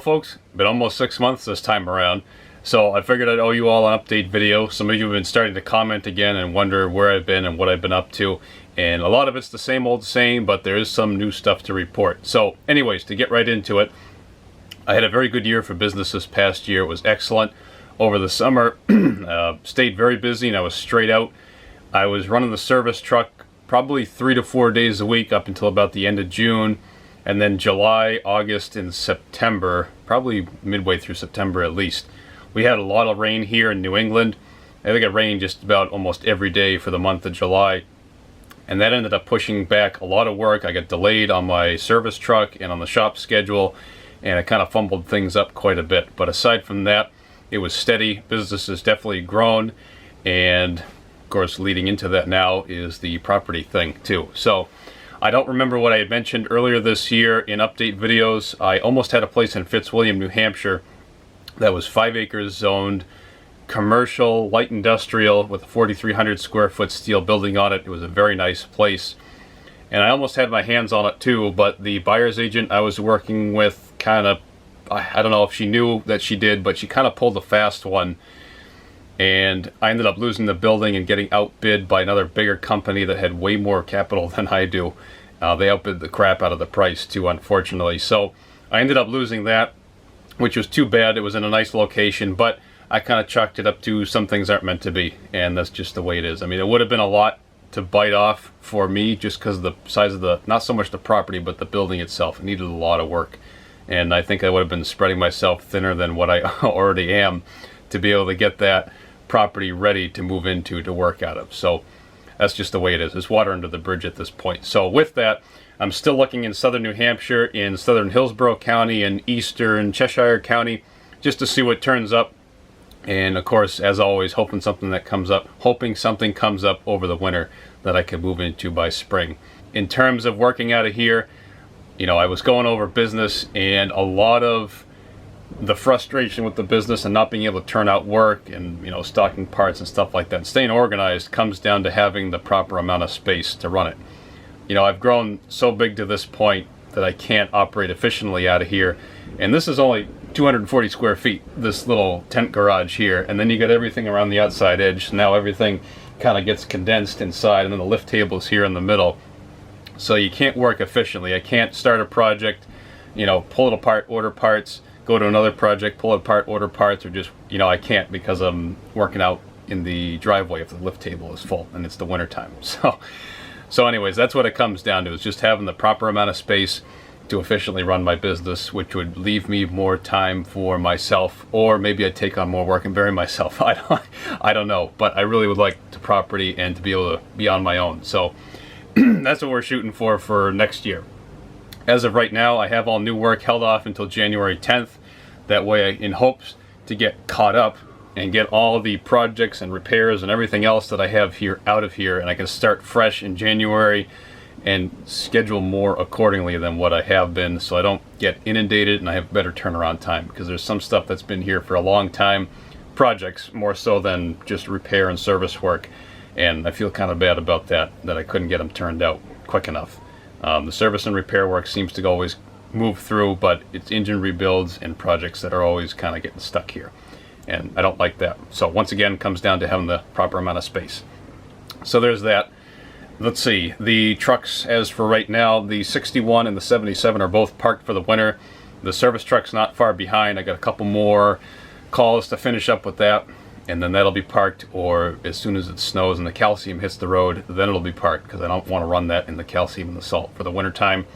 folks, been almost 6 months this time around, so I figured I'd owe you all an update video. Some of you have been starting to comment again and wonder where I've been and what I've been up to, and a lot of it's the same old same, but there is some new stuff to report. So anyways, to get right into it, I had a very good year for business this past year. It was excellent. Over the summer, stayed very busy and I was straight out. I was running the service truck probably 3 to 4 days a week up until about the end of June. And then July, August, and September, probably midway through September at least, we had a lot of rain here in New England. I think it rained just about almost every day for the month of July. And that ended up pushing back a lot of work. I got delayed on my service truck and on the shop schedule, and it kind of fumbled things up quite a bit. But aside from that, it was steady. Business has definitely grown. And of course, leading into that now is the property thing too. So I don't remember what I had mentioned earlier this year in update videos. I almost had a place in Fitzwilliam, New Hampshire that was 5 acres zoned, commercial, light industrial, with a 4,300 square foot steel building on it. It was a very nice place. And I almost had my hands on it too, but the buyer's agent I was working with kind of, I don't know if she knew that she did, but she kind of pulled a fast one. And I ended up losing the building and getting outbid by another bigger company that had way more capital than I do. They outbid the crap out of the price too, unfortunately. So I ended up losing that, which was too bad. It was in a nice location, but I kind of chalked it up to some things aren't meant to be, and that's just the way it is. I mean, it would have been a lot to bite off for me just because of the size of the, not so much the property, but the building itself. It needed a lot of work. And I think I would have been spreading myself thinner than what I already am to be able to get that property ready to move into, to work out of. So that's just the way it is. There's water under the bridge at this point. So with that, I'm still looking in southern New Hampshire, in southern Hillsborough County, and eastern Cheshire County, just to see what turns up. And of course, as always, hoping something comes up over the winter that I can move into by spring. In terms of working out of here, you know, I was going over business, and a lot of the frustration with the business and not being able to turn out work and, you know, stocking parts and stuff like that, and staying organized, comes down to having the proper amount of space to run it. You know, I've grown so big to this point that I can't operate efficiently out of here. And this is only 240 square feet, this little tent garage here. And then you got everything around the outside edge. So now everything kind of gets condensed inside, and then the lift table is here in the middle. So you can't work efficiently. I can't start a project, you know, pull it apart, order parts, go to another project, pull it apart, order parts, or just, you know, I can't because I'm working out in the driveway if the lift table is full and it's the winter time. So anyways, that's what it comes down to, is just having the proper amount of space to efficiently run my business, which would leave me more time for myself, or maybe I'd take on more work and bury myself. I don't know, but I really would like the property and to be able to be on my own. So that's what we're shooting for next year. As of right now, I have all new work held off until January 10th. That way, in hopes to get caught up and get all the projects and repairs and everything else that I have here out of here, and I can start fresh in January and schedule more accordingly than what I have been, so I don't get inundated and I have better turnaround time, because there's some stuff that's been here for a long time, projects more so than just repair and service work, and I feel kind of bad about that I couldn't get them turned out quick enough. The service and repair work seems to always move through, but it's engine rebuilds and projects that are always kind of getting stuck here, and I don't like that. So once again, it comes down to having the proper amount of space. So there's that. Let's see, the trucks, as for right now, the 61 and the 77 are both parked for the winter. The service truck's not far behind. I got a couple more calls to finish up with that, and then that'll be parked, or as soon as it snows and the calcium hits the road, then it'll be parked, because I don't want to run that in the calcium and the salt for the winter time.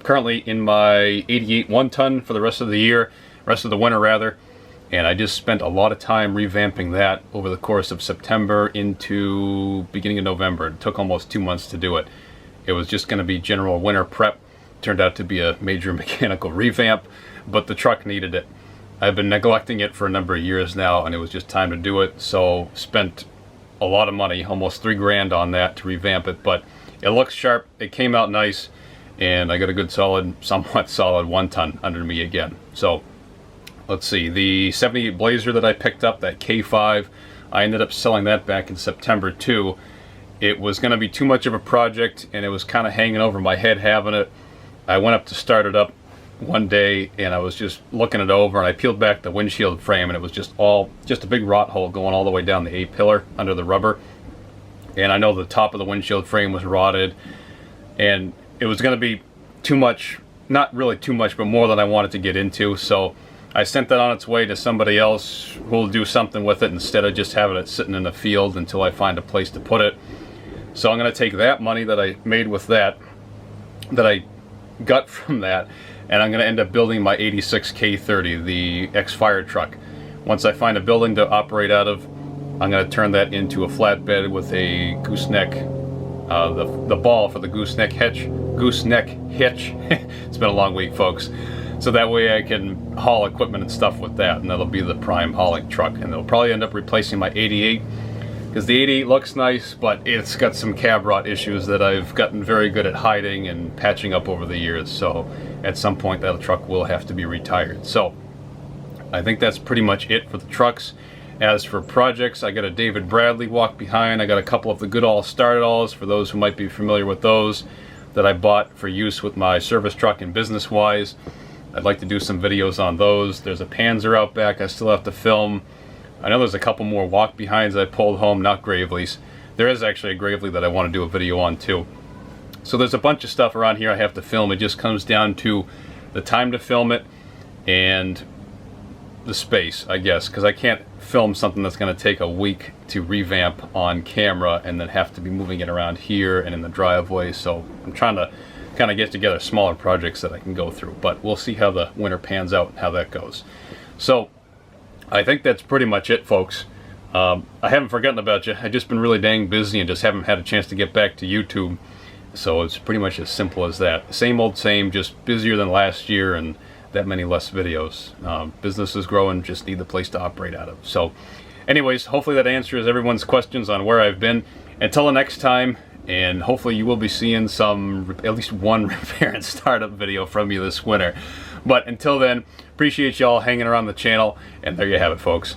Currently in my 88 1-ton for the rest of the winter rather, and I just spent a lot of time revamping that over the course of September into beginning of November. It took almost 2 months to do it. It was just going to be general winter prep. Turned out to be a major mechanical revamp, but the truck needed it. I've been neglecting it for a number of years now, and it was just time to do it. So spent a lot of money, almost $3 grand on that to revamp it, but it looks sharp. It came out nice, and I got a good somewhat solid 1-ton under me again. So let's see, the 78 Blazer that I picked up, that K5, I ended up selling that back in September too. It was going to be too much of a project, and it was kind of hanging over my head having it. I went up to start it up, one day and I was just looking it over, and I peeled back the windshield frame, and it was just a big rot hole going all the way down the A-pillar under the rubber. And I know the top of the windshield frame was rotted, and it was going to be too much, not really too much, but more than I wanted to get into. So I sent that on its way to somebody else who will do something with it instead of just having it sitting in the field until I find a place to put it. So I'm going to take that money that I made with that I got from that, and I'm going to end up building my 86 K30, the ex-fire truck. Once I find a building to operate out of, I'm going to turn that into a flatbed with a gooseneck, the ball for the gooseneck hitch. It's been a long week, folks. So that way I can haul equipment and stuff with that, and that'll be the prime hauling truck. And it'll probably end up replacing my 88, because the 88 looks nice, but it's got some cab rot issues that I've gotten very good at hiding and patching up over the years. So at some point that truck will have to be retired. So I think that's pretty much it for the trucks. As for projects, I got a David Bradley walk behind. I got a couple of the Goodall Start-It-Alls, for those who might be familiar with those, that I bought for use with my service truck and business-wise. I'd like to do some videos on those. There's a Panzer out back I still have to film. I know there's a couple more walk behinds I pulled home, not Gravely's. There is actually a Gravely that I want to do a video on too. So there's a bunch of stuff around here I have to film. It just comes down to the time to film it and the space, I guess, because I can't film something that's going to take a week to revamp on camera and then have to be moving it around here and in the driveway. So I'm trying to kind of get together smaller projects that I can go through, but we'll see how the winter pans out and how that goes. So I think that's pretty much it, folks. I haven't forgotten about you. I've just been really dang busy and just haven't had a chance to get back to YouTube. So it's pretty much as simple as that. Same old same, just busier than last year and that many less videos. Business is growing, just need the place to operate out of. So anyways, hopefully that answers everyone's questions on where I've been. Until the next time, and hopefully you will be seeing at least one repair and startup video from me this winter. But until then, appreciate y'all hanging around the channel, and there you have it, folks.